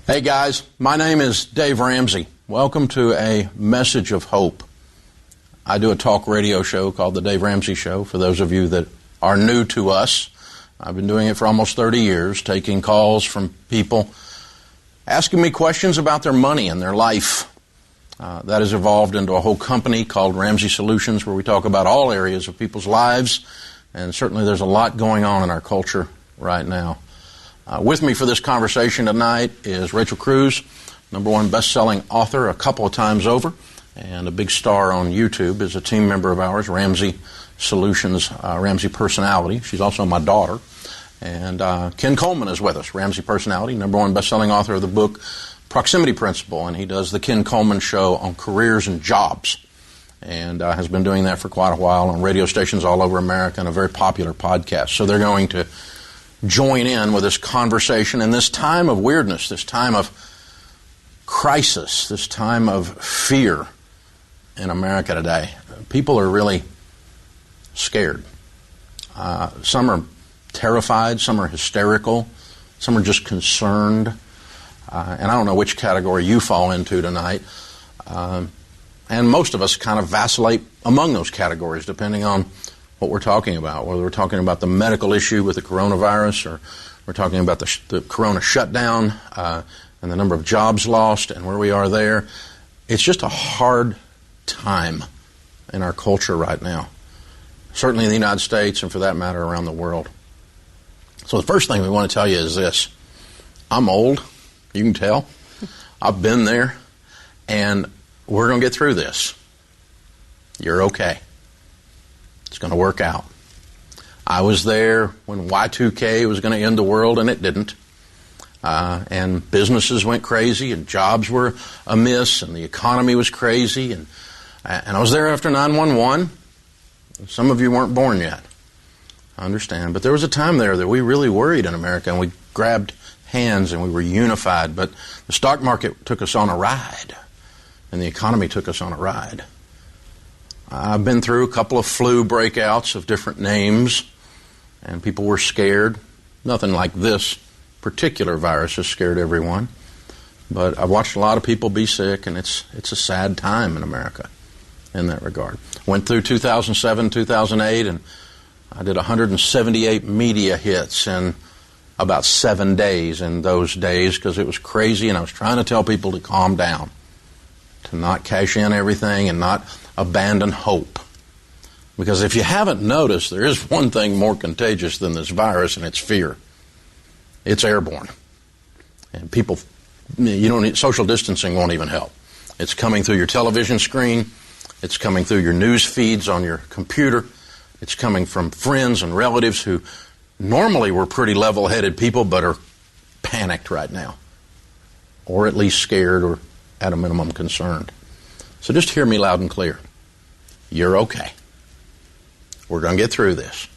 Hey guys, my name is Dave Ramsey. Welcome to a message of hope. I do a talk radio show called The Dave Ramsey Show. For those of you that are new to us, I've been doing it for almost 30 years, taking calls from people asking me questions about their money and their life. That has evolved into a whole company called Ramsey Solutions, where we talk about all areas of people's lives, and certainly there's a lot going on in our culture right now. With me for this conversation tonight is Rachel Cruze, #1 best-selling author a couple of times over, and a big star on YouTube, is a team member of ours, Ramsey Solutions, Ramsey Personality. She's also my daughter. And Ken Coleman is with us, Ramsey Personality, #1 best-selling author of the book Proximity Principle, and he does the Ken Coleman Show on careers and jobs, and has been doing that for quite a while on radio stations all over America, and a very popular podcast. So they're going to join in with this conversation in this time of weirdness, this time of crisis, this time of fear in America today. People are really scared. Some are terrified, some are hysterical, some are just concerned, and I don't know which category you fall into tonight. And most of us kind of vacillate among those categories, depending on what we're talking about, whether we're talking about the medical issue with the coronavirus, or we're talking about the corona shutdown and the number of jobs lost and where we are there. It's just a hard time in our culture right now, certainly in the United States and for that matter around the world. So the first thing we want to tell you is this. I'm old, you can tell. I've been there, and we're going to get through this. You're okay. It's going to work out. I was there when Y2K was going to end the world, and it didn't. And businesses went crazy, and jobs were amiss, and the economy was crazy. And I was there after 9/11. Some of you weren't born yet. I understand. But there was a time there that we really worried in America, and we grabbed hands, and we were unified. But the stock market took us on a ride, and the economy took us on a ride. I've been through a couple of flu breakouts of different names, and people were scared. Nothing like this particular virus has scared everyone. But I've watched a lot of people be sick, and it's a sad time in America in that regard. Went through 2007, 2008, and I did 178 media hits in about 7 days in those days, because it was crazy, and I was trying to tell people to calm down, to not cash in everything and not abandon hope. Because if you haven't noticed, there is one thing more contagious than this virus, and it's fear. It's airborne. And people, you don't need, social distancing won't even help. It's coming through your television screen. It's coming through your news feeds on your computer. It's coming from friends and relatives who normally were pretty level-headed people, but are panicked right now, or at least scared, or at a minimum concerned. So just hear me loud and clear. You're okay. We're going to get through this.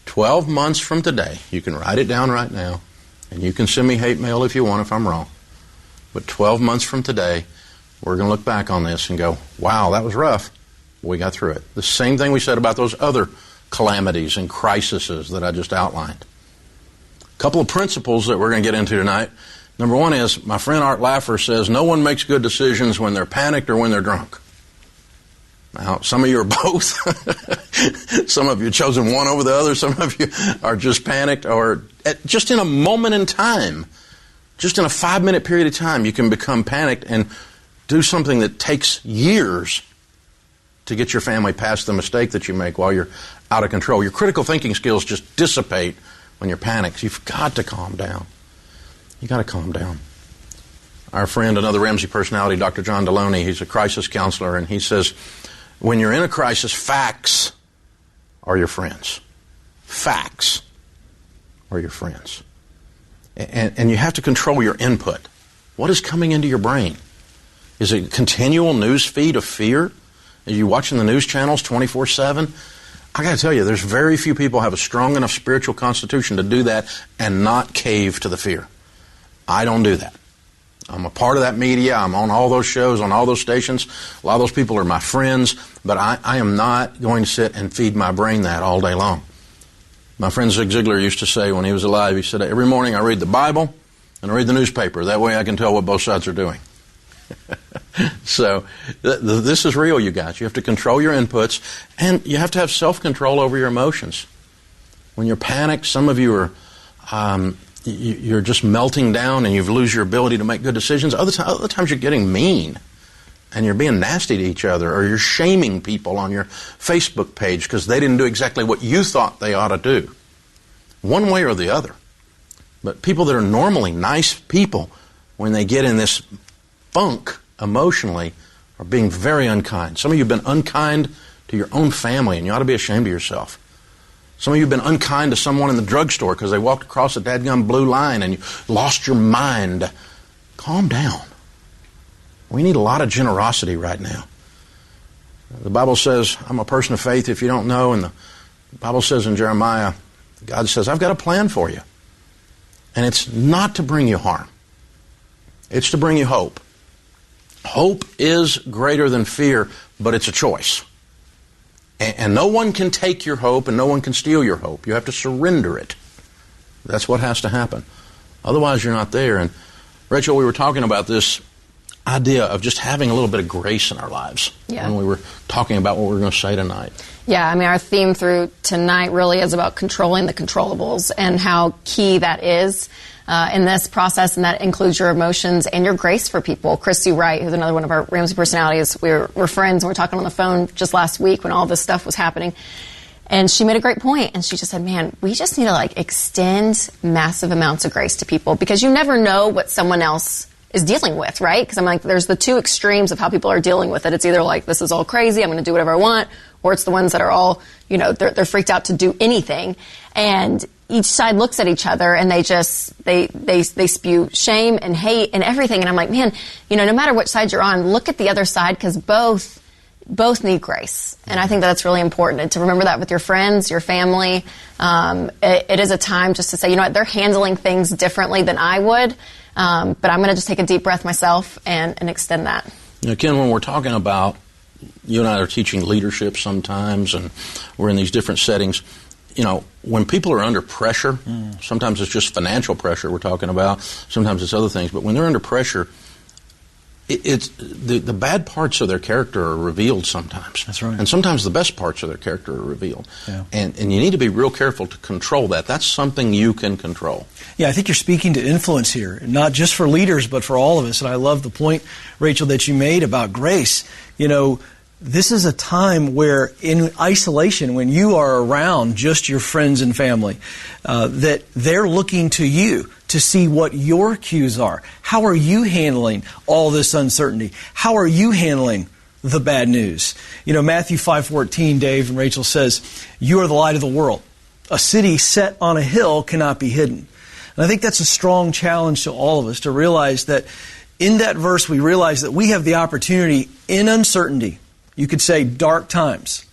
12 months from today, you can write it down right now, and you can send me hate mail if you want if I'm wrong. But 12 months from today, we're going to look back on this and go, wow, that was rough. We got through it. The same thing we said about those other calamities and crises that I just outlined. A couple of principles that we're going to get into tonight. #1 is, my friend Art Laffer says, no one makes good decisions when they're panicked or when they're drunk. Now, some of you are both. Some of you have chosen one over the other. Some of you are just panicked, or just in a moment in time, just in a 5-minute period of time, you can become panicked and do something that takes years to get your family past the mistake that you make while you're out of control. Your critical thinking skills just dissipate when you're panicked. You've got to calm down. You got to calm down. Our friend, another Ramsey personality, Dr. John Delony, he's a crisis counselor, and he says, when you're in a crisis, facts are your friends. Facts are your friends. And you have to control your input. What is coming into your brain? Is it a continual news feed of fear? Are you watching the news channels 24/7? I got to tell you, there's very few people who have a strong enough spiritual constitution to do that and not cave to the fear. I don't do that. I'm a part of that media. I'm on all those shows, on all those stations. A lot of those people are my friends, but I am not going to sit and feed my brain that all day long. My friend Zig Ziglar used to say when he was alive, he said, every morning I read the Bible, and I read the newspaper. That way I can tell what both sides are doing. So this is real, you guys. You have to control your inputs, and you have to have self-control over your emotions. When you're panicked, some of you are you're just melting down and you lose your ability to make good decisions. Other times you're getting mean and you're being nasty to each other, or you're shaming people on your Facebook page because they didn't do exactly what you thought they ought to do. One way or the other. But people that are normally nice people, when they get in this funk emotionally, are being very unkind. Some of you have been unkind to your own family, and you ought to be ashamed of yourself. Some of you have been unkind to someone in the drugstore because they walked across a dadgum blue line and you lost your mind. Calm down. We need a lot of generosity right now. The Bible says, I'm a person of faith if you don't know, and the Bible says in Jeremiah, God says, I've got a plan for you. And it's not to bring you harm. It's to bring you hope. Hope is greater than fear, but it's a choice. And no one can take your hope, and no one can steal your hope. You have to surrender it. That's what has to happen. Otherwise, you're not there. And Rachel, we were talking about this idea of just having a little bit of grace in our lives when we were talking about what we were going to say tonight. Yeah, I mean, our theme through tonight really is about controlling the controllables and how key that is in this process, and that includes your emotions and your grace for people. Christy Wright, who's another one of our Ramsey personalities, we're friends, and we were talking on the phone just last week when all this stuff was happening. And she made a great point, and she just said, man, we just need to extend massive amounts of grace to people, because you never know what someone else is dealing with, right? Because I'm like, there's the two extremes of how people are dealing with it. It's either like, this is all crazy, I'm going to do whatever I want, or it's the ones that are all, they're freaked out to do anything. And each side looks at each other and they spew shame and hate and everything. And I'm like, man, no matter which side you're on, look at the other side, because both need grace. And I think that's really important, and to remember that with your friends, your family. It is a time just to say, you know what, they're handling things differently than I would, but I'm going to just take a deep breath myself and extend that. Ken, when we're talking about, you and I are teaching leadership sometimes, and we're in these different settings. When people are under pressure, sometimes it's just financial pressure we're talking about, sometimes it's other things, but when they're under pressure, it's the bad parts of their character are revealed sometimes. That's right. And sometimes the best parts of their character are revealed. Yeah. And you need to be real careful to control that. That's something you can control. Yeah, I think you're speaking to influence here, not just for leaders, but for all of us. And I love the point, Rachel, that you made about grace. This is a time where, in isolation, when you are around just your friends and family, that they're looking to you to see what your cues are. How are you handling all this uncertainty? How are you handling the bad news? Matthew 5:14, Dave and Rachel says, you are the light of the world. A city set on a hill cannot be hidden. And I think that's a strong challenge to all of us to realize that in that verse we realize that we have the opportunity in uncertainty, you could say dark times,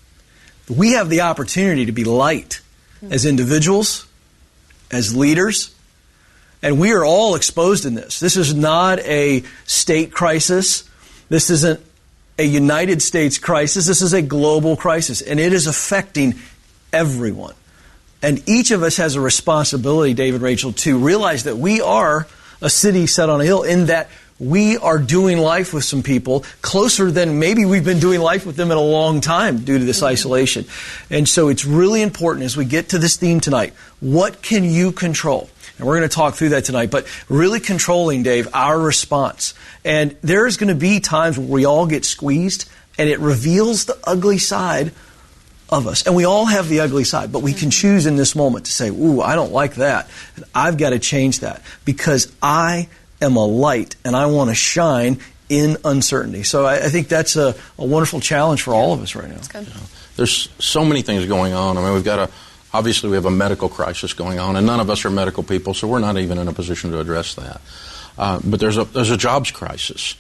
we have the opportunity to be light as individuals, as leaders, and we are all exposed in this. This is not a state crisis. This isn't a United States crisis. This is a global crisis, and it is affecting everyone. And each of us has a responsibility, David, Rachel, to realize that we are a city set on a hill, in that we are doing life with some people closer than maybe we've been doing life with them in a long time due to this isolation. And so it's really important as we get to this theme tonight, what can you control? And we're going to talk through that tonight, but really controlling, Dave, our response. And there's going to be times where we all get squeezed, and it reveals the ugly side of us. And we all have the ugly side, but we can choose in this moment to say, ooh, I don't like that. And I've got to change that, because I am a light and I want to shine in uncertainty. So I think that's a wonderful challenge for all of us right now. That's good. There's so many things going on. I mean, obviously we have a medical crisis going on, and none of us are medical people, so we're not even in a position to address that. But there's a jobs crisis.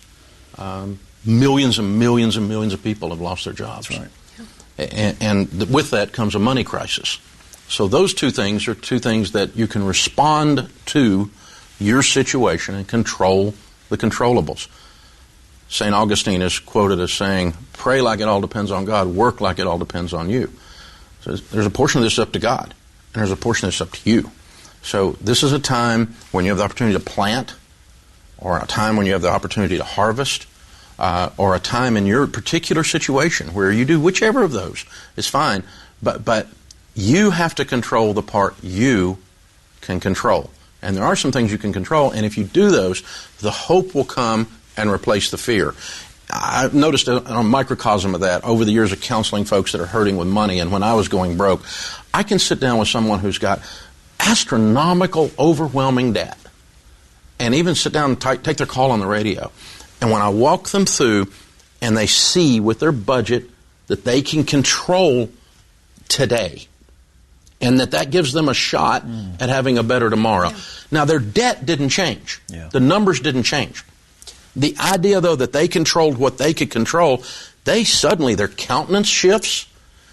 Millions and millions and millions of people have lost their jobs. That's right. And with that comes a money crisis. So those two things are two things that you can respond to your situation and control the controllables. St. Augustine is quoted as saying, pray like it all depends on God, work like it all depends on you. So there's a portion of this up to God, and there's a portion of this up to you. So this is a time when you have the opportunity to plant, or a time when you have the opportunity to harvest, or a time in your particular situation where you do whichever of those is fine. But you have to control the part you can control. And there are some things you can control, and if you do those, the hope will come and replace the fear. I've noticed a microcosm of that over the years of counseling folks that are hurting with money, and when I was going broke, I can sit down with someone who's got astronomical, overwhelming debt, and even sit down and take their call on the radio. And when I walk them through and they see with their budget that they can control today, and that gives them a shot at having a better tomorrow. Yeah. Now, their debt didn't change. Yeah. The numbers didn't change. The idea, though, that they controlled what they could control, their countenance shifts,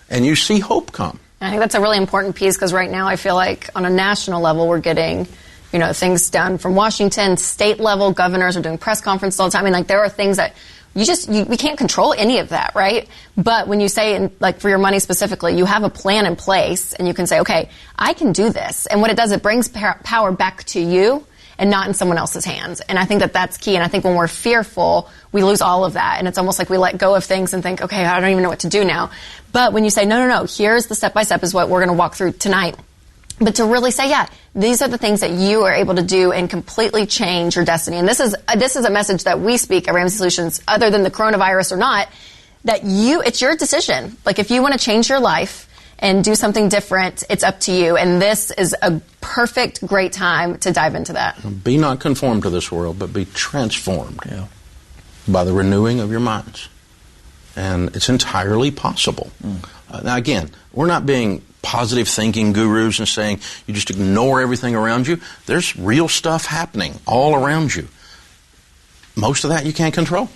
and you see hope come. I think that's a really important piece, because right now I feel like on a national level we're getting, things done from Washington, state level, governors are doing press conferences all the time. I mean, there are things that we can't control any of that, right? But when you say, for your money specifically, you have a plan in place, and you can say, okay, I can do this. And what it does, it brings power back to you and not in someone else's hands. And I think that that's key. And I think when we're fearful, we lose all of that. And it's almost like we let go of things and think, okay, I don't even know what to do now. But when you say, no, here's the step-by-step is what we're going to walk through tonight. But to really say, these are the things that you are able to do and completely change your destiny. And this is a message that we speak at Ramsey Solutions, other than the coronavirus or not, that it's your decision. Like, if you want to change your life and do something different, it's up to you. And this is a perfect, great time to dive into that. Be not conformed to this world, but be transformed by the renewing of your minds. And it's entirely possible. Now, again, we're not being positive thinking gurus and saying you just ignore everything around you. There's real stuff happening all around you. Most of that you can't control.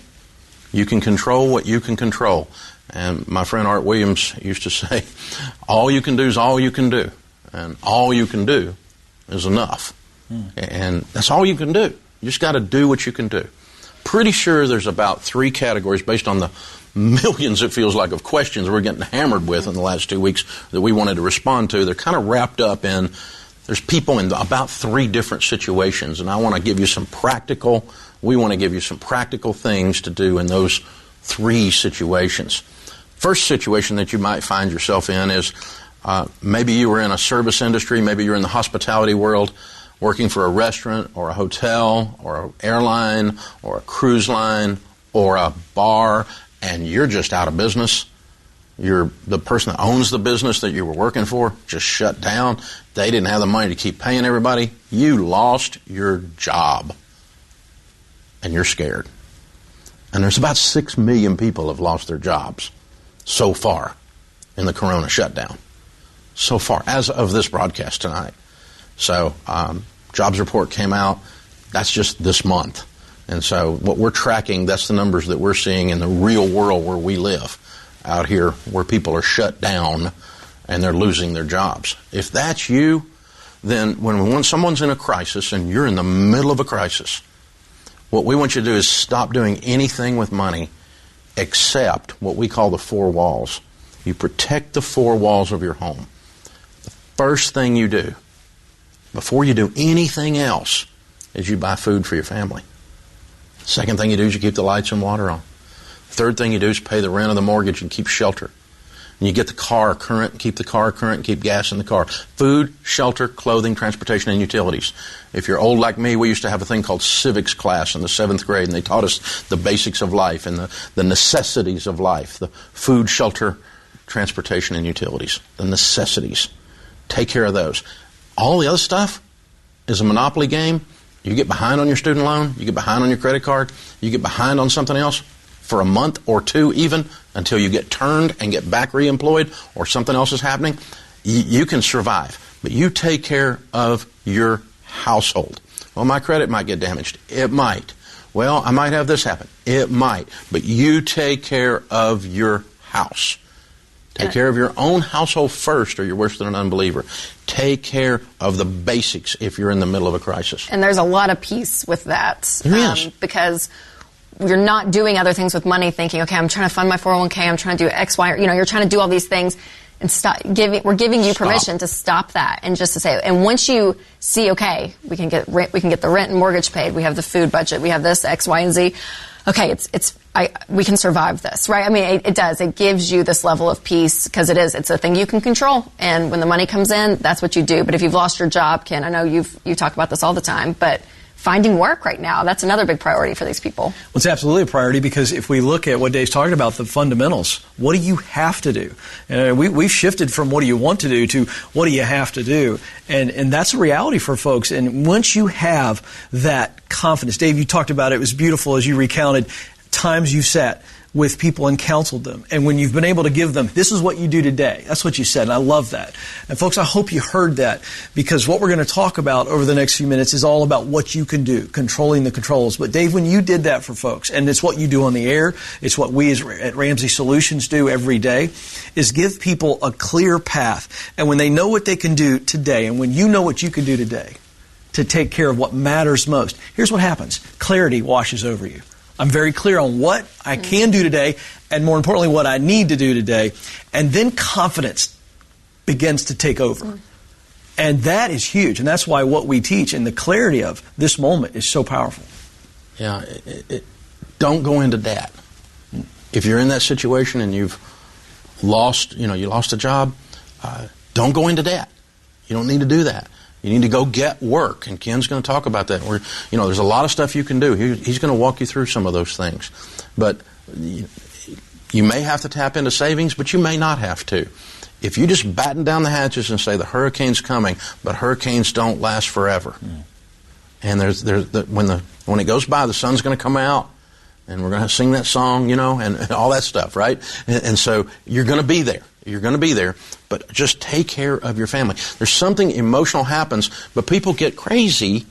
You can control what you can control. And my friend Art Williams used to say, all you can do is all you can do. And all you can do is enough. And that's all you can do. You just got to do what you can do. Pretty sure there's about 3 categories based on the millions, it feels like, of questions we're getting hammered with in the last 2 weeks that we wanted to respond to. They're kind of wrapped up in, there's people in about 3 different situations, and we want to give you some practical things to do in those 3 situations. First situation that you might find yourself in is maybe you were in a service industry, maybe you're in the hospitality world, working for a restaurant or a hotel or an airline or a cruise line or a bar, and you're just out of business. The person that owns the business that you were working for just shut down. They didn't have the money to keep paying everybody. You lost your job. And you're scared. And there's about 6 million people have lost their jobs so far in the corona shutdown. So far, as of this broadcast tonight. So, jobs report came out. That's just this month. And so what we're tracking, that's the numbers that we're seeing in the real world where we live, out here where people are shut down and they're losing their jobs. If that's you, then when someone's in a crisis and you're in the middle of a crisis, what we want you to do is stop doing anything with money except what we call the 4 walls. You protect the 4 walls of your home. The first thing you do, before you do anything else, is you buy food for your family. Second thing you do is you keep the lights and water on. Third thing you do is pay the rent of the mortgage and keep shelter. And you get the car current and keep the car current and keep gas in the car. Food, shelter, clothing, transportation, and utilities. If you're old like me, we used to have a thing called civics class in the 7th grade, and they taught us the basics of life and the necessities of life. The food, shelter, transportation, and utilities. The necessities. Take care of those. All the other stuff is a monopoly game. You get behind on your student loan, you get behind on your credit card, you get behind on something else for a month or 2 even, until you get turned and get back reemployed or something else is happening, you can survive. But you take care of your household. Well, my credit might get damaged. It might. Well, I might have this happen. It might. But you take care of your house. Take care of your own household first, or you're worse than an unbeliever. Take care of the basics if you're in the middle of a crisis. And there's a lot of peace with that. There is. Because you're not doing other things with money thinking, okay, I'm trying to fund my 401k, I'm trying to do X, Y, or, you're trying to do all these things. and we're giving you permission to stop that, and just to say, and once you see, okay, we can get the rent and mortgage paid, we have the food budget, we have this X, Y, and Z. Okay, we can survive this, right? I mean, it does. It gives you this level of peace because it's a thing you can control. And when the money comes in, that's what you do. But if you've lost your job, Ken, I know you talk about this all the time, but finding work right now, that's another big priority for these people. Well, it's absolutely a priority because if we look at what Dave's talking about, the fundamentals, what do you have to do? And we've shifted from what do you want to do to what do you have to do. And that's a reality for folks. And once you have that confidence, Dave, you talked about it was beautiful as you recounted times you've sat with people and counseled them. And when you've been able to give them, this is what you do today. That's what you said, and I love that. And folks, I hope you heard that, because what we're going to talk about over the next few minutes is all about what you can do, controlling the controls. But Dave, when you did that for folks, and it's what you do on the air, it's what we at Ramsey Solutions do every day, is give people a clear path. And when they know what they can do today, and when you know what you can do today to take care of what matters most, here's what happens. Clarity washes over you. I'm very clear on what I can do today, and more importantly, what I need to do today. And then confidence begins to take over. And that is huge. And that's why what we teach and the clarity of this moment is so powerful. Yeah, don't go into debt. If you're in that situation and you've lost a job, don't go into debt. You don't need to do that. You need to go get work, and Ken's going to talk about that. There's a lot of stuff you can do. He's going to walk you through some of those things. But you may have to tap into savings, but you may not have to. If you just batten down the hatches and say the hurricane's coming, but hurricanes don't last forever. And when it goes by, the sun's going to come out, and we're going to sing that song, and all that stuff, right? And so you're going to be there. You're going to be there, but just take care of your family. There's something emotional happens, but people get crazy,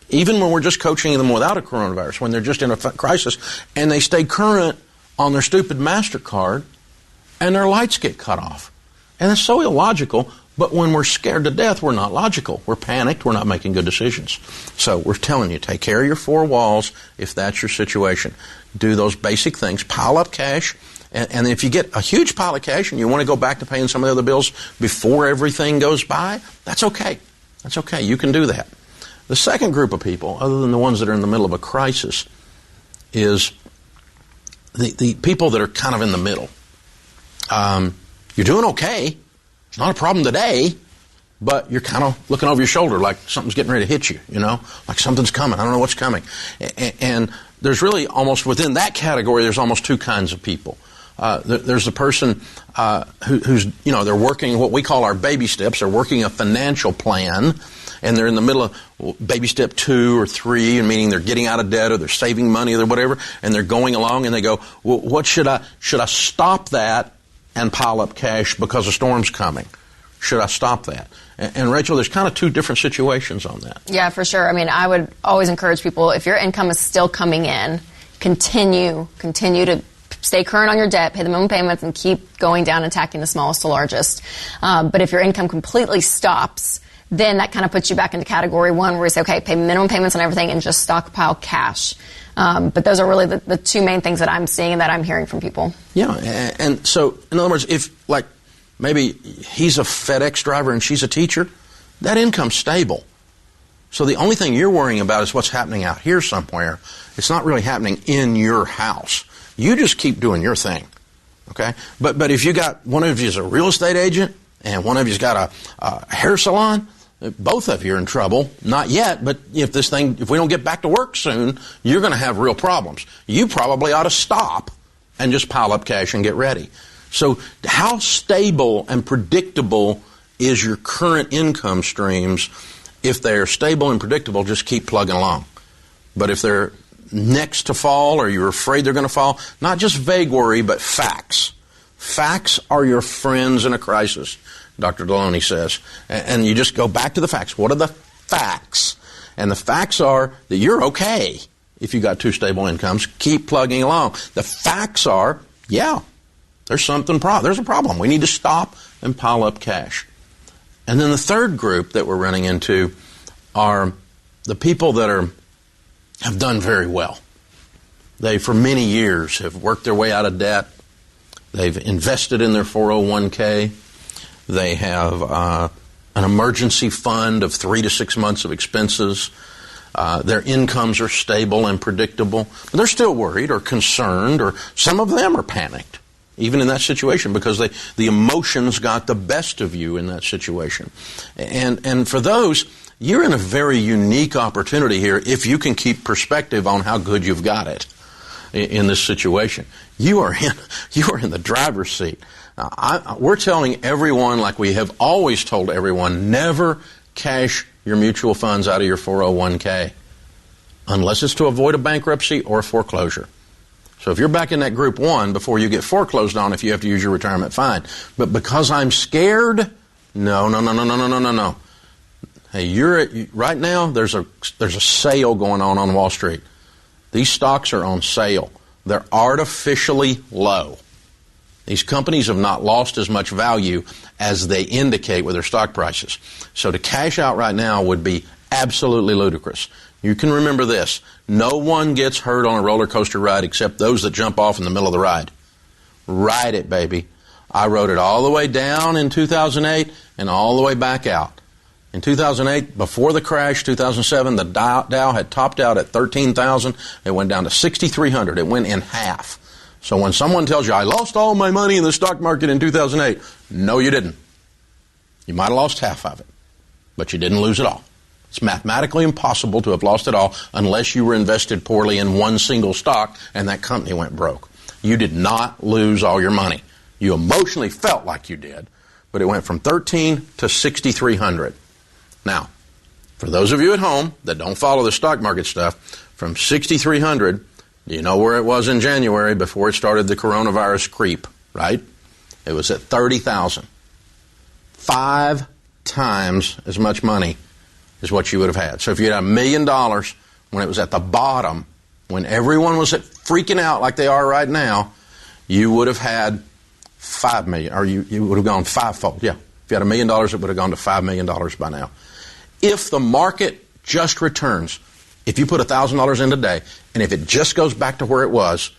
even when we're just coaching them without a coronavirus, when they're just in a crisis, and they stay current on their stupid MasterCard, and their lights get cut off. And it's so illogical, but when we're scared to death, we're not logical. We're panicked. We're not making good decisions. So we're telling you, take care of your four walls if that's your situation. Do those basic things. Pile up cash. And if you get a huge pile of cash and you want to go back to paying some of the other bills before everything goes by, that's okay. That's okay. You can do that. The second group of people, other than the ones that are in the middle of a crisis, is the people that are kind of in the middle. You're doing okay. It's not a problem today, but you're kind of looking over your shoulder like something's getting ready to hit you, like something's coming. I don't know what's coming. And there's really almost within that category, there's almost two kinds of people. There's a person who's, they're working what we call our baby steps. They're working a financial plan, and they're in the middle of baby step 2 or 3, meaning they're getting out of debt or they're saving money or whatever, and they're going along and they go, well, what should I stop that and pile up cash because a storm's coming? Should I stop that? And Rachel, there's kind of two different situations on that. Yeah, for sure. I mean, I would always encourage people, if your income is still coming in, continue to stay current on your debt, pay the minimum payments, and keep going down and attacking the smallest to largest. But if your income completely stops, then that kind of puts you back into category 1 where you say, okay, pay minimum payments on everything and just stockpile cash. But those are really the two main things that I'm seeing and that I'm hearing from people. Yeah, and so, in other words, if, maybe he's a FedEx driver and she's a teacher, that income's stable. So the only thing you're worrying about is what's happening out here somewhere. It's not really happening in your house. You just keep doing your thing, okay? But if you got one of you's a real estate agent and one of you's got a hair salon, both of you are in trouble. Not yet, but if we don't get back to work soon, you're going to have real problems. You probably ought to stop and just pile up cash and get ready. So how stable and predictable is your current income streams? If they're stable and predictable, just keep plugging along. But if they're next to fall or you're afraid they're going to fall, not just vague worry, but facts. Facts are your friends in a crisis, Dr. Delony says. And you just go back to the facts. What are the facts? And the facts are that you're okay if you got 2 stable incomes. Keep plugging along. The facts are, there's a problem. We need to stop and pile up cash. And then the third group that we're running into are the people that have done very well. They, for many years, have worked their way out of debt. They've invested in their 401k. They have an emergency fund of 3 to 6 months of expenses. Their incomes are stable and predictable. But they're still worried or concerned, or some of them are panicked, even in that situation, because the emotions got the best of you in that situation. And for those, you're in a very unique opportunity here if you can keep perspective on how good you've got it in this situation. You are in the driver's seat. Now, we're telling everyone, like we have always told everyone, never cash your mutual funds out of your 401k unless it's to avoid a bankruptcy or a foreclosure. So if you're back in that group 1 before you get foreclosed on, if you have to use your retirement, fine. But because I'm scared, no. Hey, right now there's a sale going on Wall Street. These stocks are on sale. They're artificially low. These companies have not lost as much value as they indicate with their stock prices. So to cash out right now would be absolutely ludicrous. You can remember this. No one gets hurt on a roller coaster ride except those that jump off in the middle of the ride. Ride it, baby. I rode it all the way down in 2008 and all the way back out. In 2008, before the crash, 2007, the Dow had topped out at 13,000. It went down to 6,300. It went in half. So when someone tells you, I lost all my money in the stock market in 2008, no, you didn't. You might have lost half of it, but you didn't lose it all. It's mathematically impossible to have lost it all unless you were invested poorly in one single stock and that company went broke. You did not lose all your money. You emotionally felt like you did, but it went from 13 to 6,300. Now, for those of you at home that don't follow the stock market stuff, from 6,300, do you know where it was in January before it started the coronavirus creep, right? It was at 30,000. 5 times as much money is what you would have had. So if you had $1 million when it was at the bottom, when everyone was freaking out like they are right now, you would have had $5 million, or you would have gone fivefold. Yeah, if you had $1 million, it would have gone to $5 million by now. If the market just returns, if you put $1,000 in today, and if it just goes back to where it was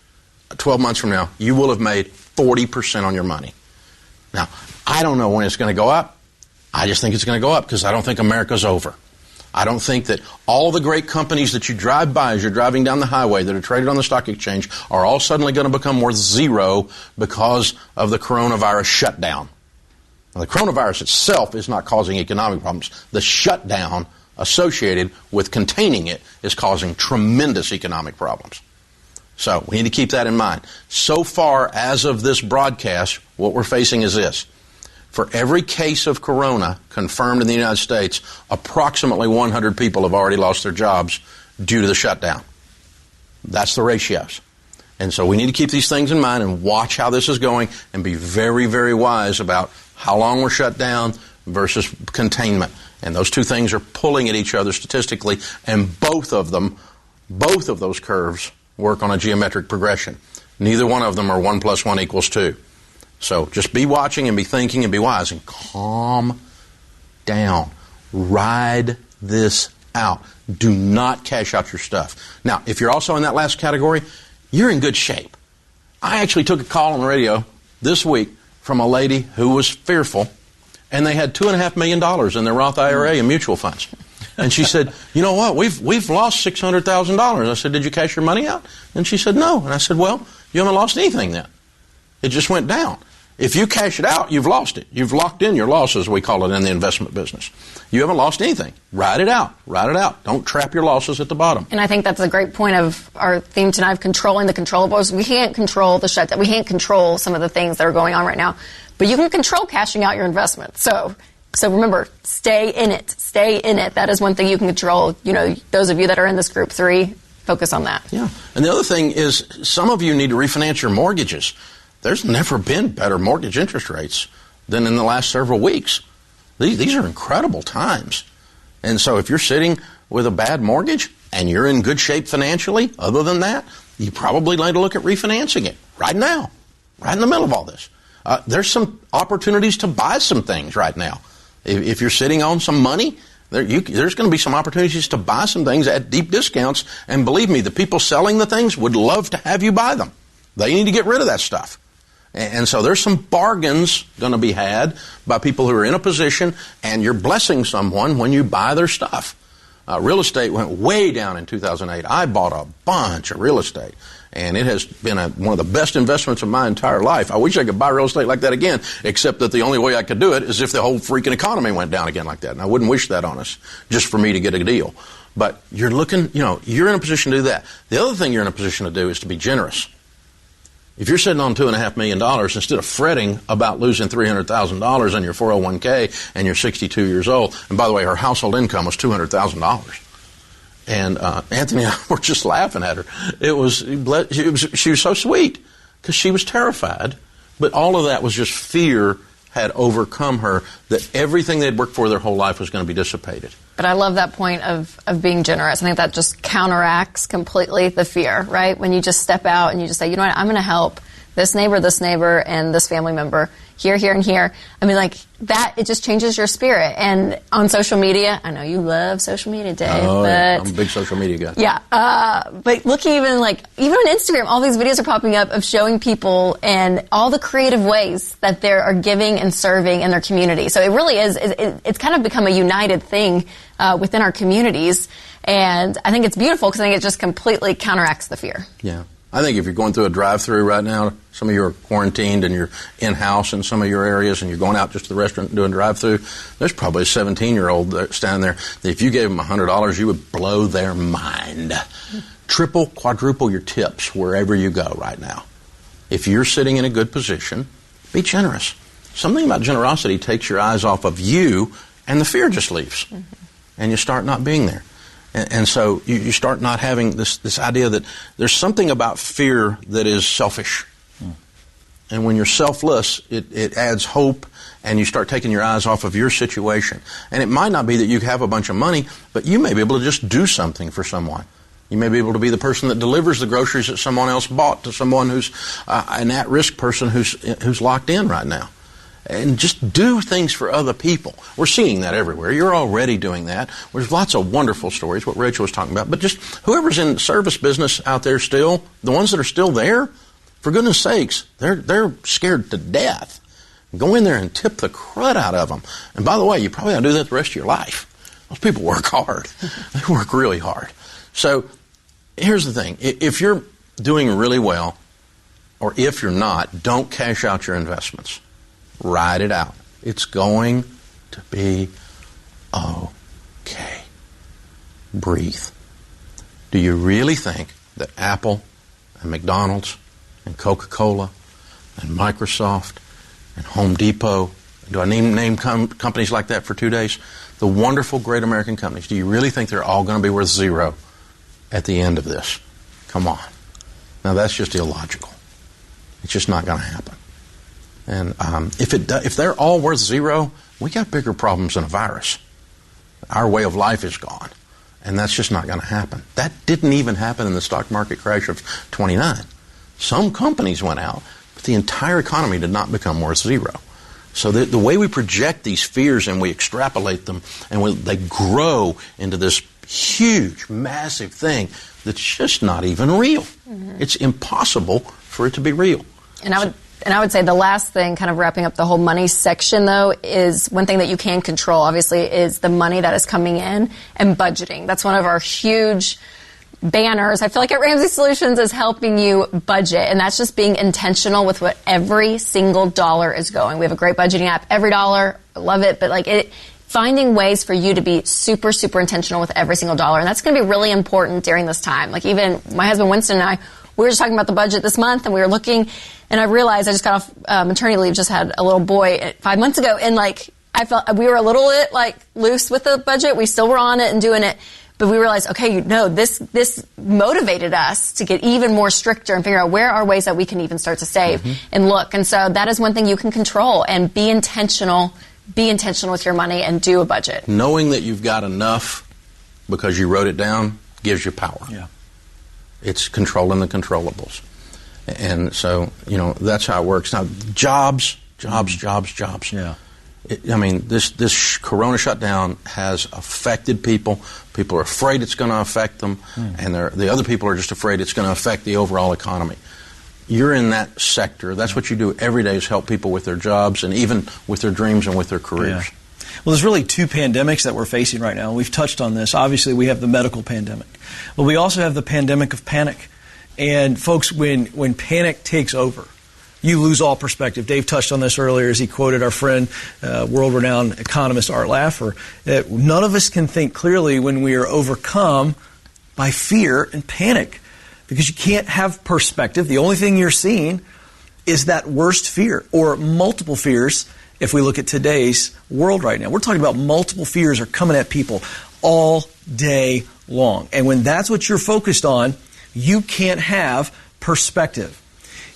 12 months from now, you will have made 40% on your money. Now, I don't know when it's going to go up. I just think it's going to go up because I don't think America's over. I don't think that all the great companies that you drive by as you're driving down the highway that are traded on the stock exchange are all suddenly going to become worth zero because of the coronavirus shutdown. Now, the coronavirus itself is not causing economic problems. The shutdown associated with containing it is causing tremendous economic problems. So we need to keep that in mind. So far, as of this broadcast, what we're facing is this. For every case of corona confirmed in the United States, approximately 100 people have already lost their jobs due to the shutdown. That's the ratios. And so we need to keep these things in mind and watch how this is going and be very, very wise about how long we're shut down versus containment. And those two things are pulling at each other statistically, and both of those curves work on a geometric progression. Neither one of them are 1 + 1 = 2. So just be watching and be thinking and be wise and calm down. Ride this out. Do not cash out your stuff. Now, if you're also in that last category, you're in good shape. I actually took a call on the radio this week from a lady who was fearful, and they had $2.5 million in their Roth IRA and mutual funds. And she said, you know what, we've lost $600,000. I said, did you cash your money out? And she said, no. And I said, well, you haven't lost anything then. It just went down. If you cash it out, you've lost it. You've locked in your losses, we call it in the investment business. You haven't lost anything. Ride it out. Ride it out. Don't trap your losses at the bottom. And I think that's a great point of our theme tonight of controlling the controllables. We can't control the shutdown. We can't control some of the things that are going on right now. But you can control cashing out your investments. So remember, stay in it. Stay in it. That is one thing you can control. You know, those of you that are in this group 3, focus on that. Yeah. And the other thing is some of you need to refinance your mortgages. There's never been better mortgage interest rates than in the last several weeks. These are incredible times. And so if you're sitting with a bad mortgage and you're in good shape financially, other than that, you probably need to look at refinancing it right now, right in the middle of all this. There's some opportunities to buy some things right now. If you're sitting on some money, there's going to be some opportunities to buy some things at deep discounts. And believe me, the people selling the things would love to have you buy them. They need to get rid of that stuff. And so there's some bargains going to be had by people who are in a position, and you're blessing someone when you buy their stuff. Real estate went way down in 2008. I bought a bunch of real estate, and it has been one of the best investments of my entire life. I wish I could buy real estate like that again, except that the only way I could do it is if the whole freaking economy went down again like that. And I wouldn't wish that on us just for me to get a deal. But you're looking, you're in a position to do that. The other thing you're in a position to do is to be generous. If you're sitting on $2.5 million, instead of fretting about losing $300,000 in your 401k and you're 62 years old, and by the way, her household income was $200,000. And Anthony and I were just laughing at her. She was so sweet because she was terrified, but all of that was just fear had overcome her, that everything they'd worked for their whole life was going to be dissipated. But I love that point of being generous. I think that just counteracts completely the fear, right? When you just step out and you just say, you know what, I'm going to help this neighbor, and this family member, here, and here. I mean, like, that, it just changes your spirit. And on social media, I know you love social media, Dave. Oh, but yeah. I'm a big social media guy. Yeah. But look, even on Instagram, all these videos are popping up of showing people and all the creative ways that they are giving and serving in their community. So it really is, it's kind of become a united thing within our communities. And I think it's beautiful because I think it just completely counteracts the fear. Yeah. I think if you're going through a drive-through right now, some of you are quarantined and you're in-house in some of your areas and you're going out just to the restaurant and doing drive-through, there's probably a 17-year-old standing there that if you gave them $100, you would blow their mind. Triple, quadruple your tips wherever you go right now. If you're sitting in a good position, be generous. Something about generosity takes your eyes off of you and the fear just leaves. Mm-hmm. And you start not being there. And so you start not having this idea that there's something about fear that is selfish. And when you're selfless, it adds hope, and you start taking your eyes off of your situation. And it might not be that you have a bunch of money, but you may be able to just do something for someone. You may be able to be the person that delivers the groceries that someone else bought to someone who's an at-risk person who's locked in right now. And just do things for other people. We're seeing that everywhere. You're already doing that. There's lots of wonderful stories, what Rachel was talking about. But just whoever's in service business out there still, the ones that are still there, for goodness sakes, they're scared to death. Go in there and tip the crud out of them. And by the way, you probably ought to do that the rest of your life. Those people work hard. They work really hard. So here's the thing. If you're doing really well, or if you're not, don't cash out your investments. Ride it out. It's going to be okay. Breathe. Do you really think that Apple and McDonald's and Coca-Cola and Microsoft and Home Depot, do I name companies like that for 2 days? The wonderful, great American companies, do you really think they're all going to be worth zero at the end of this? Come on. Now, that's just illogical. It's just not going to happen. And if they're all worth zero, we got bigger problems than a virus. Our way of life is gone. And that's just not going to happen. That didn't even happen in the stock market crash of 29. Some companies went out, but the entire economy did not become worth zero. So the way we project these fears and we extrapolate them, and they grow into this huge, massive thing that's just not even real. Mm-hmm. It's impossible for it to be real. And I would say the last thing, kind of wrapping up the whole money section, though, is one thing that you can control, obviously, is the money that is coming in and budgeting. That's one of our huge banners. I feel like at Ramsey Solutions is helping you budget, and that's just being intentional with what every single dollar is going. We have a great budgeting app. Every dollar, I love it, but finding ways for you to be super, super intentional with every single dollar. And that's going to be really important during this time. Like, even my husband Winston and I, we were just talking about the budget this month, and we were looking, and I realized I just got off maternity leave, just had a little boy 5 months ago, and I felt we were a little bit loose with the budget. We still were on it and doing it, but we realized, okay, this motivated us to get even more stricter and figure out where are ways that we can even start to save and look. And so that is one thing you can control, and be intentional. Be intentional with your money and do a budget. Knowing that you've got enough because you wrote it down gives you power. Yeah. It's controlling the controllables. And so, that's how it works. Now, jobs. Yeah. This corona shutdown has affected people. People are afraid it's going to affect them, and the other people are just afraid it's going to affect the overall economy. You're in that sector. That's what you do every day, is help people with their jobs and even with their dreams and with their careers. Yeah. Well, there's really two pandemics that we're facing right now. We've touched on this. Obviously, we have the medical pandemic. But we also have the pandemic of panic. And folks, when panic takes over, you lose all perspective. Dave touched on this earlier as he quoted our friend, world-renowned economist Art Laffer, that none of us can think clearly when we are overcome by fear and panic, because you can't have perspective. The only thing you're seeing is that worst fear, or multiple fears. If we look at today's world right now, we're talking about multiple fears are coming at people all day long. And when that's what you're focused on, you can't have perspective.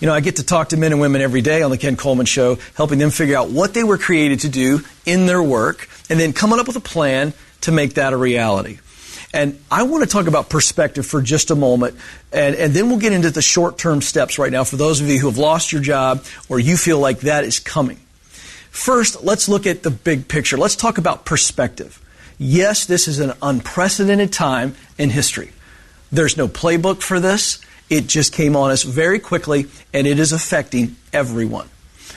You know, I get to talk to men and women every day on the Ken Coleman Show, helping them figure out what they were created to do in their work, and then coming up with a plan to make that a reality. And I want to talk about perspective for just a moment, and then we'll get into the short-term steps right now for those of you who have lost your job or you feel like that is coming. First, let's look at the big picture. Let's talk about perspective. Yes, this is an unprecedented time in history. There's no playbook for this. It just came on us very quickly, and it is affecting everyone.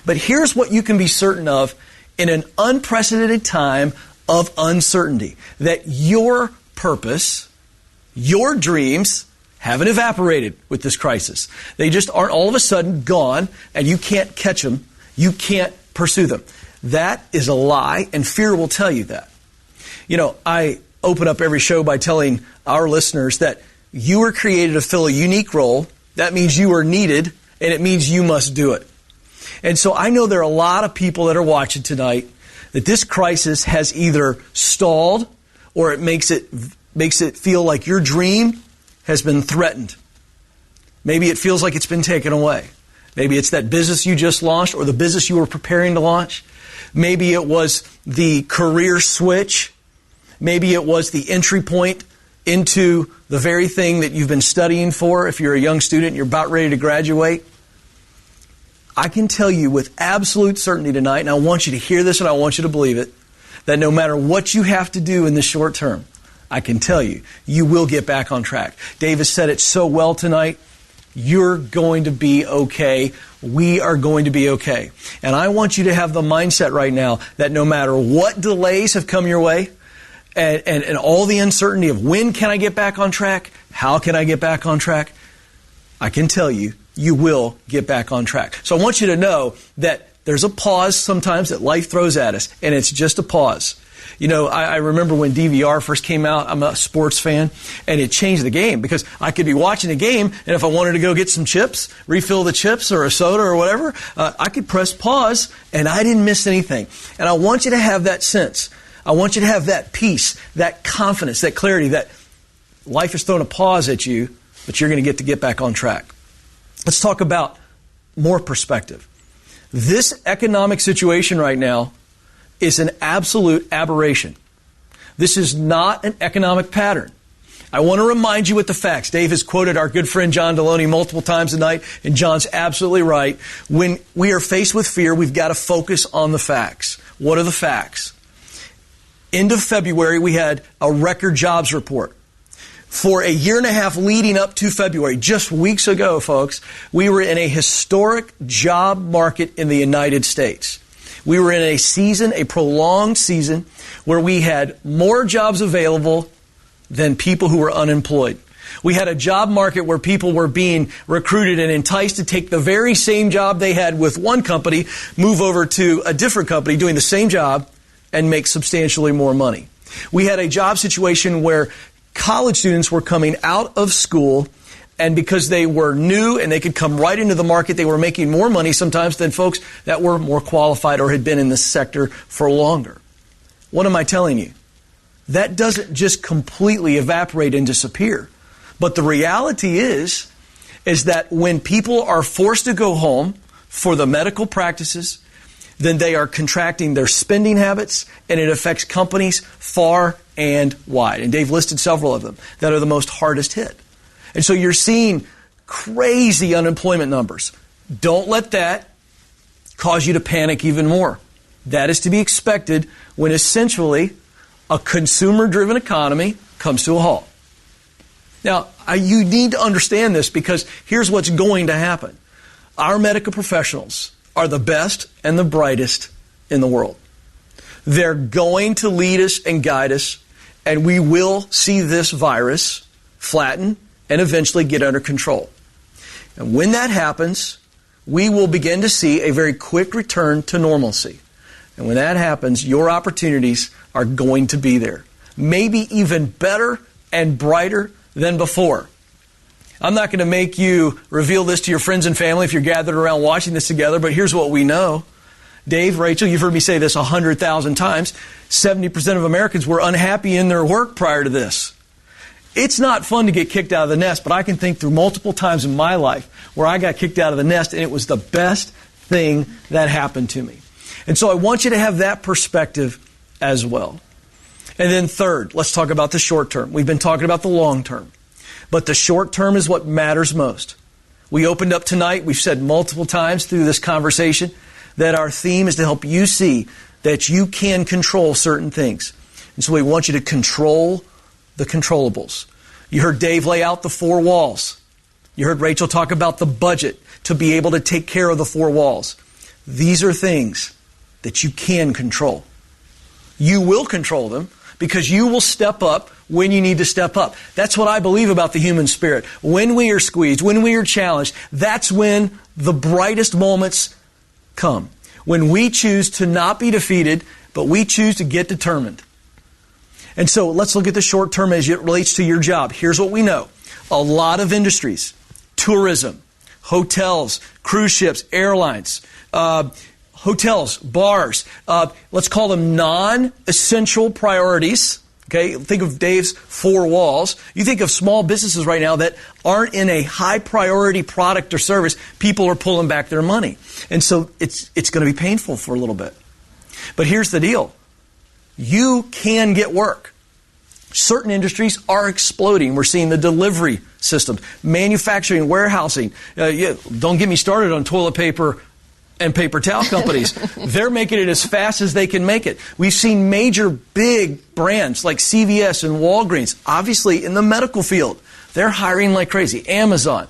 But here's what you can be certain of in an unprecedented time of uncertainty, that your purpose, your dreams haven't evaporated with this crisis. They just aren't all of a sudden gone, and you can't catch them. You can't pursue them. That is a lie, and fear will tell you that. You know, I open up every show by telling our listeners that you were created to fill a unique role. That means you are needed, and it means you must do it. And so I know there are a lot of people that are watching tonight that this crisis has either stalled or it makes it feel like your dream has been threatened. Maybe it feels like it's been taken away. Maybe it's that business you just launched or the business you were preparing to launch. Maybe it was the career switch. Maybe it was the entry point into the very thing that you've been studying for. If you're a young student and you're about ready to graduate, I can tell you with absolute certainty tonight, and I want you to hear this and I want you to believe it, that no matter what you have to do in the short term, I can tell you, you will get back on track. Dave has said it so well tonight. You're going to be okay. We are going to be okay. And I want you to have the mindset right now that no matter what delays have come your way, and all the uncertainty of when can I get back on track, how can I get back on track, I can tell you, you will get back on track. So I want you to know that there's a pause sometimes that life throws at us, and it's just a pause. You know, I remember when DVR first came out, I'm a sports fan, and it changed the game because I could be watching a game, and if I wanted to go get some chips, refill the chips or a soda or whatever, I could press pause, and I didn't miss anything. And I want you to have that sense. I want you to have that peace, that confidence, that clarity, that life has thrown a pause at you, but you're going to get back on track. Let's talk about more perspective. This economic situation right now is an absolute aberration. This is not an economic pattern. I want to remind you with the facts. Dave has quoted our good friend John Delony multiple times tonight, and John's absolutely right. When we are faced with fear, we've got to focus on the facts. What are the facts? End of February, we had a record jobs report. For a year and a half leading up to February, just weeks ago, folks, we were in a historic job market in the United States. We were in a season, a prolonged season, where we had more jobs available than people who were unemployed. We had a job market where people were being recruited and enticed to take the very same job they had with one company, move over to a different company doing the same job, and make substantially more money. We had a job situation where college students were coming out of school, and because they were new and they could come right into the market, they were making more money sometimes than folks that were more qualified or had been in this sector for longer. What am I telling you? That doesn't just completely evaporate and disappear. But the reality is that when people are forced to go home for the medical practices, then they are contracting their spending habits, and it affects companies far and wide. And Dave listed several of them that are the most hardest hit. And so you're seeing crazy unemployment numbers. Don't let that cause you to panic even more. That is to be expected when essentially a consumer-driven economy comes to a halt. Now, you need to understand this because here's what's going to happen. our medical professionals are the best and the brightest in the world. They're going to lead us and guide us, and we will see this virus flatten and eventually get under control. And when that happens, we will begin to see a very quick return to normalcy. And when that happens, your opportunities are going to be there. Maybe even better and brighter than before. I'm not going to make you reveal this to your friends and family if you're gathered around watching this together, but here's what we know. Dave, Rachel, you've heard me say this 100,000 times. 70% of Americans were unhappy in their work prior to this. It's not fun to get kicked out of the nest, but I can think through multiple times in my life where I got kicked out of the nest, and it was the best thing that happened to me. And so I want you to have that perspective as well. And then third, let's talk about the short term. We've been talking about the long term, but the short term is what matters most. We opened up tonight, we've said multiple times through this conversation, that our theme is to help you see that you can control certain things. And so we want you to control the controllables. You heard Dave lay out the 4 walls. You heard Rachel talk about the budget to be able to take care of the 4 walls. These are things that you can control. You will control them because you will step up when you need to step up. That's what I believe about the human spirit. When we are squeezed, when we are challenged, that's when the brightest moments come. When we choose to not be defeated, but we choose to get determined. And so let's look at the short term as it relates to your job. Here's what we know. A lot of industries, tourism, hotels, cruise ships, airlines, hotels, bars, let's call them non-essential priorities. Okay, think of Dave's 4 walls. You think of small businesses right now that aren't in a high priority product or service. People are pulling back their money. And so it's going to be painful for a little bit. But here's the deal. You can get work. Certain industries are exploding. We're seeing the delivery systems, manufacturing, warehousing. Don't get me started on toilet paper and paper towel companies. They're making it as fast as they can make it. We've seen major big brands like CVS and Walgreens, obviously in the medical field. They're hiring like crazy. Amazon.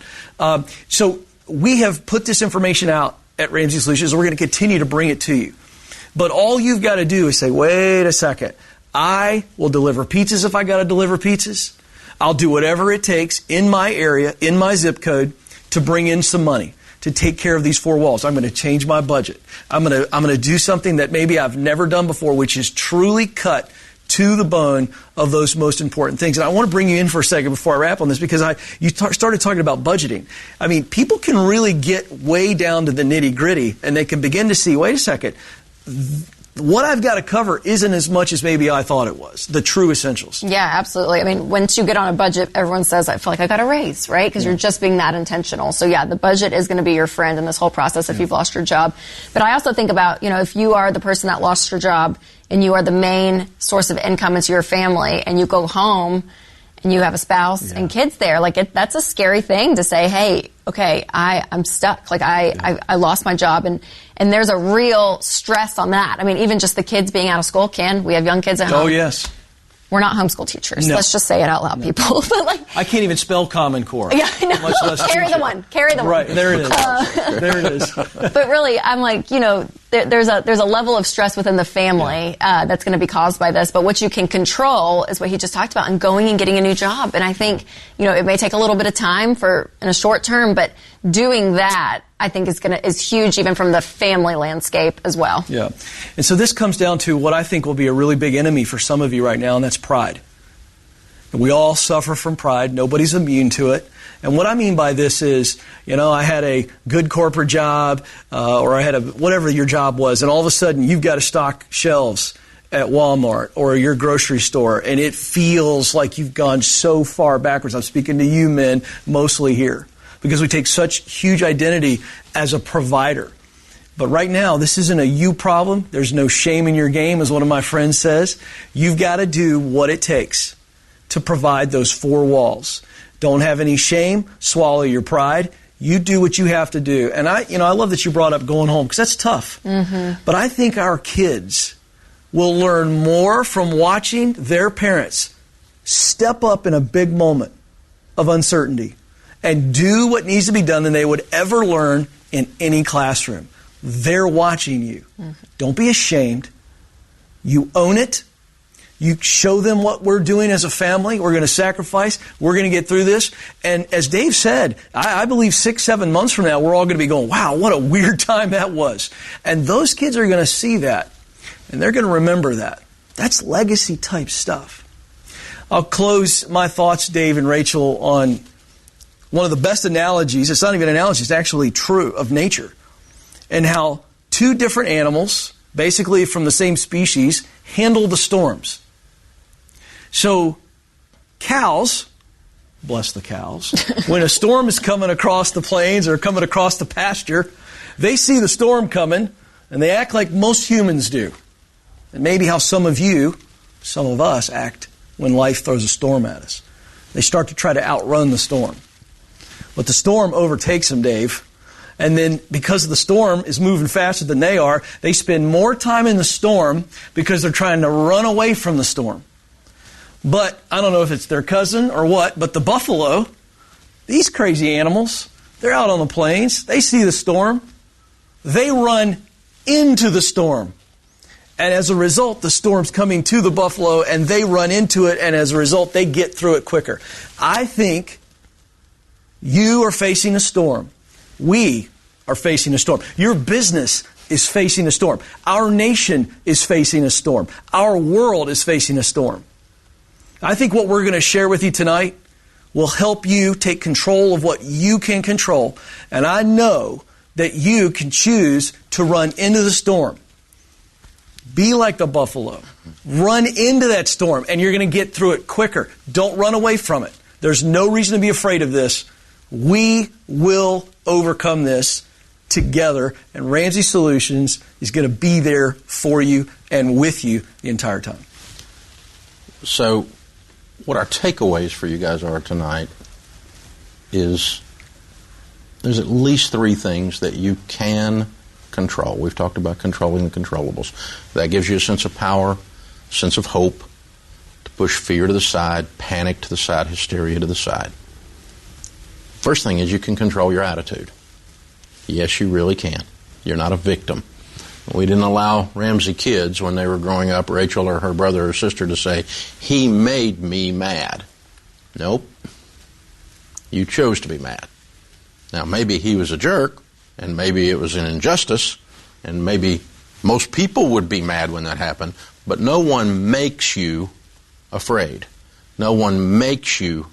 So we have put this information out at Ramsey Solutions, and we're going to continue to bring it to you. But all you've got to do is say, wait a second. I will deliver pizzas if I got to deliver pizzas. I'll do whatever it takes in my area, in my zip code, to bring in some money to take care of these 4 walls. I'm going to change my budget. I'm going to do something that maybe I've never done before, which is truly cut to the bone of those most important things. And I want to bring you in for a second before I wrap on this, because you started talking about budgeting. I mean, people can really get way down to the nitty-gritty, and they can begin to see, wait a second, what I've got to cover isn't as much as maybe I thought it was, the true essentials. Yeah, absolutely. I mean, once you get on a budget, everyone says, I feel like I got a raise, right? Because you're just being that intentional. So yeah, the budget is going to be your friend in this whole process if you've lost your job. But I also think about, if you are the person that lost your job and you are the main source of income into your family, and you go home and you have a spouse and kids there, that's a scary thing to say, hey, okay, I'm stuck. I lost my job, and there's a real stress on that. I mean, even just the kids being out of school, we have young kids at home. Oh, yes. We're not homeschool teachers. No. Let's just say it out loud, people. But I can't even spell Common Core. Yeah, I know. Much less Carry the one. Right, there it is. There it is. But really, I'm like, there's a level of stress within the family that's going to be caused by this. But what you can control is what he just talked about, and going and getting a new job. And I think, it may take a little bit of time in a short term, but doing that, I think is huge, even from the family landscape as well. Yeah. And so this comes down to what I think will be a really big enemy for some of you right now, and that's pride. And we all suffer from pride. Nobody's immune to it. And what I mean by this is, I had a good corporate job, or I had whatever your job was, and all of a sudden you've got to stock shelves at Walmart or your grocery store, and it feels like you've gone so far backwards. I'm speaking to you men mostly here, because we take such huge identity as a provider. But right now, this isn't a you problem. There's no shame in your game, as one of my friends says. You've got to do what it takes to provide those 4 walls. Don't have any shame. Swallow your pride. You do what you have to do. And I love that you brought up going home, because that's tough. Mm-hmm. But I think our kids will learn more from watching their parents step up in a big moment of uncertainty and do what needs to be done than they would ever learn in any classroom. They're watching you. Don't be ashamed. You own it. You show them what we're doing as a family. We're going to sacrifice. We're going to get through this. And as Dave said, I believe 6-7 months from now, we're all going to be going, wow, what a weird time that was. And those kids are going to see that. And they're going to remember that. That's legacy type stuff. I'll close my thoughts, Dave and Rachel, on one of the best analogies. It's not even an analogy. It's actually true of nature. And how two different animals, basically from the same species, handle the storms. So cows, bless the cows, when a storm is coming across the plains or coming across the pasture, they see the storm coming and they act like most humans do. And maybe how some of us act when life throws a storm at us. They start to try to outrun the storm. But the storm overtakes them, Dave. And then because the storm is moving faster than they are, they spend more time in the storm because they're trying to run away from the storm. But I don't know if it's their cousin or what, but the buffalo, these crazy animals, they're out on the plains. They see the storm. They run into the storm. And as a result, the storm's coming to the buffalo and they run into it. And as a result, they get through it quicker. I think you are facing a storm. We are facing a storm. Your business is facing a storm. Our nation is facing a storm. Our world is facing a storm. I think what we're going to share with you tonight will help you take control of what you can control. And I know that you can choose to run into the storm. Be like the buffalo. Run into that storm, and you're going to get through it quicker. Don't run away from it. There's no reason to be afraid of this. We will overcome this together, and Ramsey Solutions is going to be there for you and with you the entire time. So what our takeaways for you guys are tonight is there's at least 3 things that you can control. We've talked about controlling the controllables. That gives you a sense of power, sense of hope, to push fear to the side, panic to the side, hysteria to the side. First thing is you can control your attitude. Yes, you really can. You're not a victim. We didn't allow Ramsey kids, when they were growing up, Rachel or her brother or sister, to say, he made me mad. Nope. You chose to be mad. Now, maybe he was a jerk, and maybe it was an injustice, and maybe most people would be mad when that happened, but no one makes you afraid. No one makes you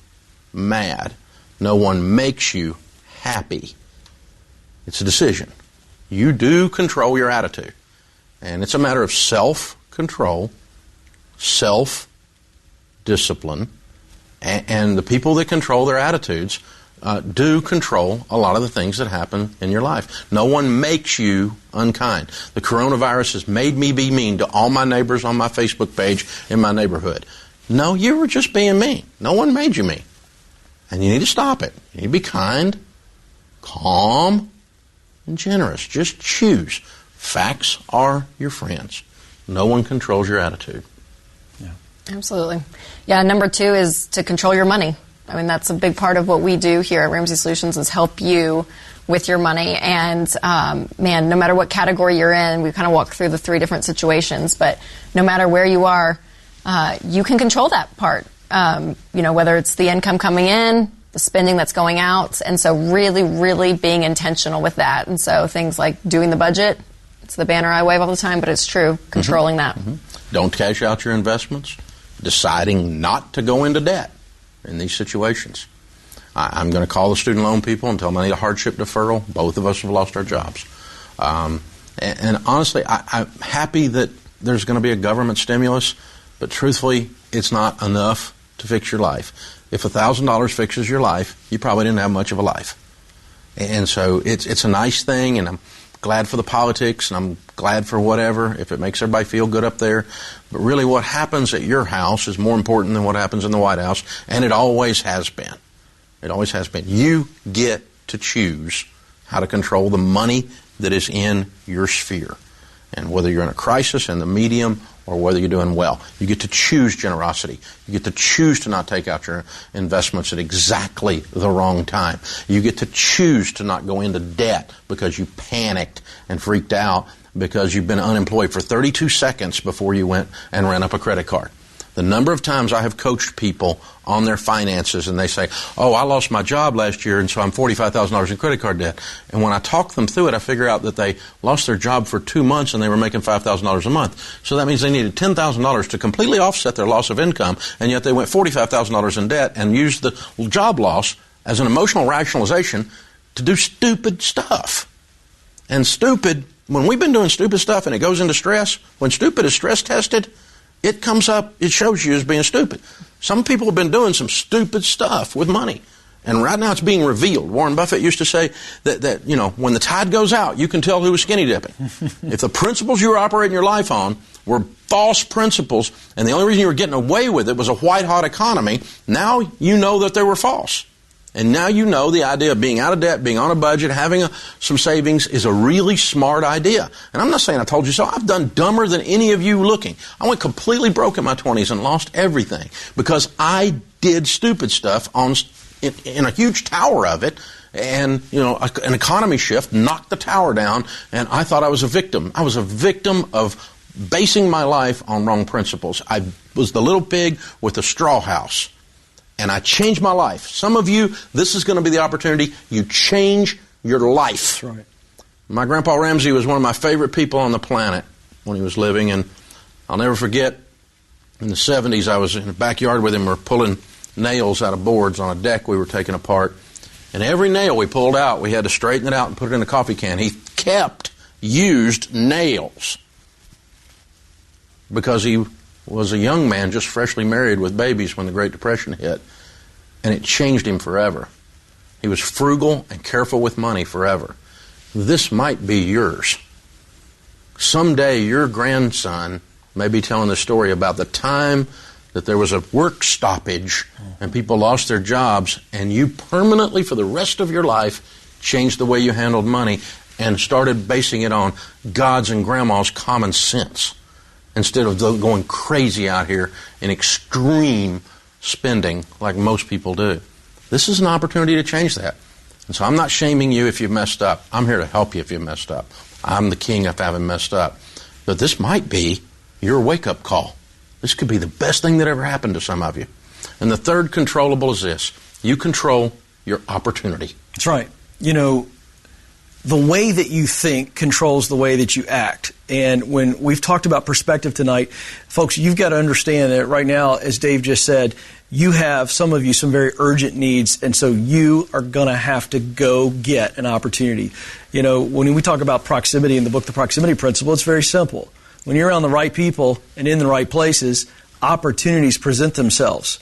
mad. No one makes you happy. It's a decision. You do control your attitude. And it's a matter of self-control, self-discipline, and the people that control their attitudes do control a lot of the things that happen in your life. No one makes you unkind. The coronavirus has made me be mean to all my neighbors on my Facebook page in my neighborhood. No, you were just being mean. No one made you mean. And you need to stop it. You need to be kind, calm, and generous. Just choose. Facts are your friends. No one controls your attitude. Yeah. Absolutely. Yeah, number 2 is to control your money. I mean, that's a big part of what we do here at Ramsey Solutions is help you with your money. And, man, no matter what category you're in, we kind of walk through the 3 different situations, but no matter where you are, you can control that part. Whether it's the income coming in, the spending that's going out, and so really, really being intentional with that. And so things like doing the budget, it's the banner I wave all the time, but it's true, controlling that. Don't cash out your investments, deciding not to go into debt in these situations. I'm going to call the student loan people and tell them I need a hardship deferral. Both of us have lost our jobs. And honestly, I'm happy that there's going to be a government stimulus, but truthfully, it's not enough to fix your life. If $1,000 fixes your life, you probably didn't have much of a life. And so it's a nice thing, and I'm glad for the politics, and I'm glad for whatever, if it makes everybody feel good up there. But really what happens at your house is more important than what happens in the White House, and it always has been. It always has been. You get to choose how to control the money that is in your sphere. And whether you're in a crisis, in the medium, or whether you're doing well. You get to choose generosity. You get to choose to not take out your investments at exactly the wrong time. You get to choose to not go into debt because you panicked and freaked out because you've been unemployed for 32 seconds before you went and ran up a credit card. The number of times I have coached people on their finances and they say, oh, I lost my job last year and so I'm $45,000 in credit card debt. And when I talk them through it, I figure out that they lost their job for 2 months and they were making $5,000 a month. So that means they needed $10,000 to completely offset their loss of income, and yet they went $45,000 in debt and used the job loss as an emotional rationalization to do stupid stuff. And stupid, when we've been doing stupid stuff and it goes into stress, when stupid is stress tested, it comes up, it shows you as being stupid. Some people have been doing some stupid stuff with money. And right now it's being revealed. Warren Buffett used to say that when the tide goes out, you can tell who was skinny dipping. If the principles you were operating your life on were false principles, and the only reason you were getting away with it was a white-hot economy, now you know that they were false. And now you know the idea of being out of debt, being on a budget, having some savings is a really smart idea. And I'm not saying I told you so. I've done dumber than any of you looking. I went completely broke in my 20s and lost everything because I did stupid stuff in a huge tower of it. And, an economy shift knocked the tower down, and I thought I was a victim. I was a victim of basing my life on wrong principles. I was the little pig with the straw house. And I changed my life. Some of you, this is going to be the opportunity. You change your life. That's right. My Grandpa Ramsey was one of my favorite people on the planet when he was living. And I'll never forget, in the 70s, I was in the backyard with him. We were pulling nails out of boards on a deck we were taking apart. And every nail we pulled out, we had to straighten it out and put it in a coffee can. He kept used nails because he was a young man just freshly married with babies when the Great Depression hit, and it changed him forever. He was frugal and careful with money forever. This might be yours. Someday your grandson may be telling the story about the time that there was a work stoppage and people lost their jobs, and you permanently, for the rest of your life, changed the way you handled money and started basing it on God's and Grandma's common sense, instead of going crazy out here in extreme spending like most people do. This is an opportunity to change that. And so I'm not shaming you if you've messed up. I'm here to help you if you've messed up. I'm the king if I haven't messed up. But this might be your wake-up call. This could be the best thing that ever happened to some of you. And the third controllable is this. You control your opportunity. That's right. The way that you think controls the way that you act. And when we've talked about perspective tonight, folks, you've got to understand that right now, as Dave just said, you have, some of you, some very urgent needs, and so you are going to have to go get an opportunity. When we talk about proximity in the book, The Proximity Principle, it's very simple. When you're around the right people and in the right places, opportunities present themselves.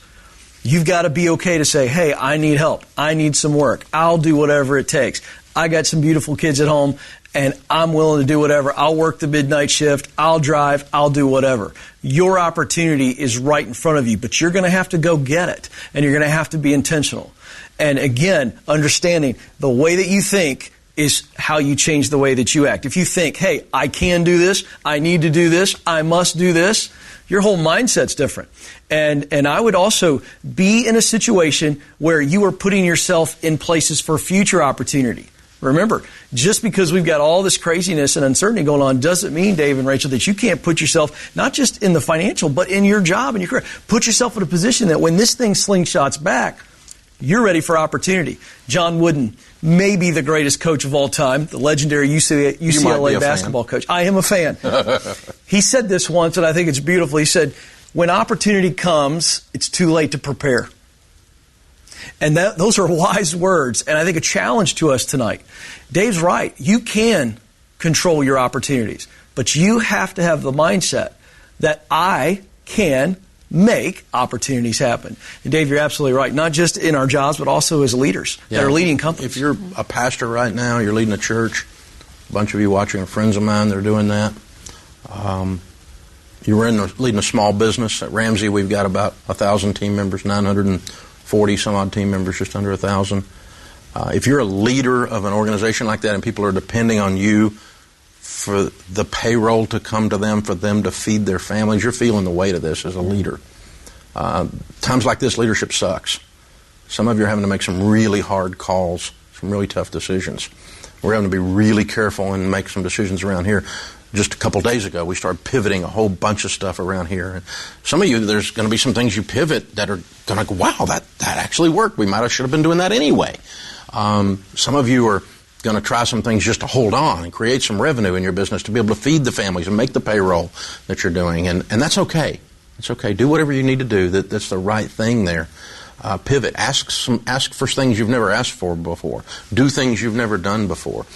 You've got to be okay to say, hey, I need help. I need some work. I'll do whatever it takes. I got some beautiful kids at home, and I'm willing to do whatever. I'll work the midnight shift. I'll drive. I'll do whatever. Your opportunity is right in front of you, but you're going to have to go get it, and you're going to have to be intentional. And again, understanding the way that you think is how you change the way that you act. If you think, hey, I can do this, I need to do this, I must do this, your whole mindset's different. And I would also be in a situation where you are putting yourself in places for future opportunity. Remember, just because we've got all this craziness and uncertainty going on doesn't mean, Dave and Rachel, that you can't put yourself, not just in the financial, but in your job and your career. Put yourself in a position that when this thing slingshots back, you're ready for opportunity. John Wooden, maybe the greatest coach of all time, the legendary UCLA basketball coach. I am a fan. He said this once, and I think it's beautiful. He said, when opportunity comes, it's too late to prepare. And those are wise words, and I think a challenge to us tonight. Dave's right. You can control your opportunities, but you have to have the mindset that I can make opportunities happen. And Dave, you're absolutely right. Not just in our jobs, but also as leaders that are leading companies. If you're a pastor right now, you're leading a church, a bunch of you watching are friends of mine that are doing that. You're leading a small business. At Ramsey, we've got about 1,000 team members, 940 some odd team members, just under 1,000. If you're a leader of an organization like that and people are depending on you for the payroll to come to them, for them to feed their families. You're feeling the weight of this as a leader. Times like this, leadership sucks. Some of you are having to make some really hard calls, some really tough decisions. We're having to be really careful and make some decisions around here. Just a couple days ago, we started pivoting a whole bunch of stuff around here. And some of you, there's going to be some things you pivot that are going to go, wow, that actually worked. We should have been doing that anyway. Some of you are going to try some things just to hold on and create some revenue in your business to be able to feed the families and make the payroll that you're doing. And that's okay. It's okay. Do whatever you need to do. That's the right thing there. Pivot. Ask for things you've never asked for before. Do things you've never done before.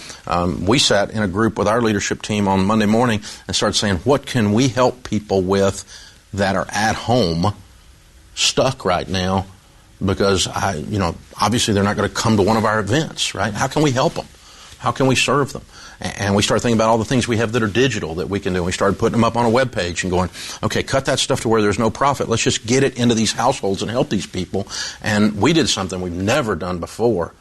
We sat in a group with our leadership team on Monday morning and started saying, what can we help people with that are at home, stuck right now, because obviously they're not going to come to one of our events, right? How can we help them? How can we serve them? And we started thinking about all the things we have that are digital that we can do. And we started putting them up on a web page and going, okay, cut that stuff to where there's no profit. Let's just get it into these households and help these people. And we did something we've never done before.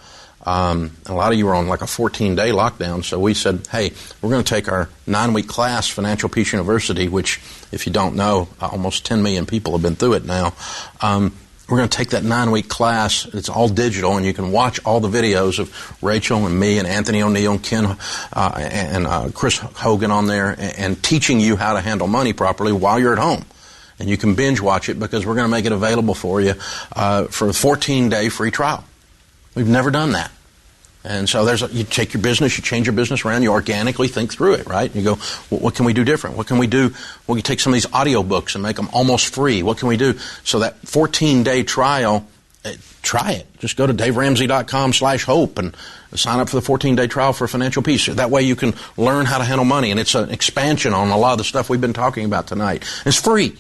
A lot of you were on like a 14-day lockdown, so we said, hey, we're going to take our 9-week class, Financial Peace University, which, if you don't know, almost 10 million people have been through it now. We're going to take that 9-week class. It's all digital, and you can watch all the videos of Rachel and me and Anthony O'Neill and Ken and Chris Hogan on there and teaching you how to handle money properly while you're at home. And you can binge watch it because we're going to make it available for you for a 14-day free trial. We've never done that. And so you take your business, you change your business around, you organically think through it, right? You go, well, what can we do different? What can we do? Well, you take some of these audio books and make them almost free. What can we do? So that 14-day trial, try it. Just go to daveramsey.com/hope and sign up for the 14-day trial for Financial Peace. That way you can learn how to handle money. And it's an expansion on a lot of the stuff we've been talking about tonight. It's free.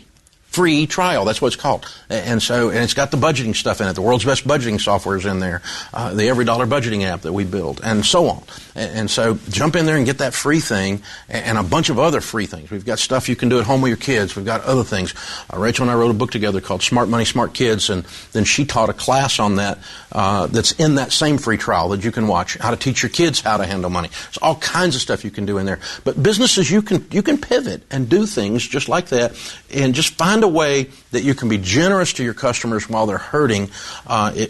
Free trial, that's what it's called. And it's got the budgeting stuff in it. The world's best budgeting software is in there. The Every Dollar budgeting app that we build, and so on. And so jump in there and get that free thing and a bunch of other free things. We've got stuff you can do at home with your kids. We've got other things. Rachel and I wrote a book together called Smart Money, Smart Kids, and then she taught a class on that that's in that same free trial that you can watch, how to teach your kids how to handle money. There's all kinds of stuff you can do in there. But businesses, you can pivot and do things just like that and just find a way that you can be generous to your customers while they're hurting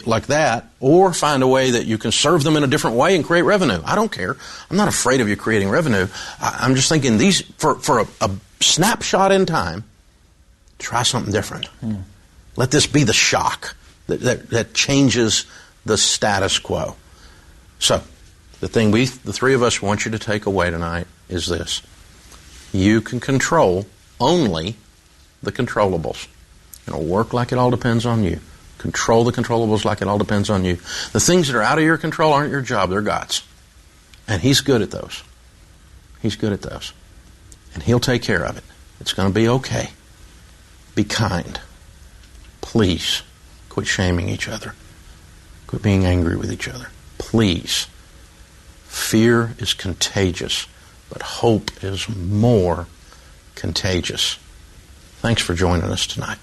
like that, or find a way that you can serve them in a different way and create revenue. I don't care. I'm not afraid of you creating revenue. I'm just thinking for a snapshot in time, try something different. Let this be the shock that changes the status quo. So the thing the three of us want you to take away tonight is this. You can control only the controllables. It'll work like it all depends on you. Control the controllables like it all depends on you. The things that are out of your control aren't your job, they're God's. And He's good at those. He's good at those. And He'll take care of it. It's going to be okay. Be kind. Please quit shaming each other. Quit being angry with each other. Please. Fear is contagious, but hope is more contagious. Thanks for joining us tonight.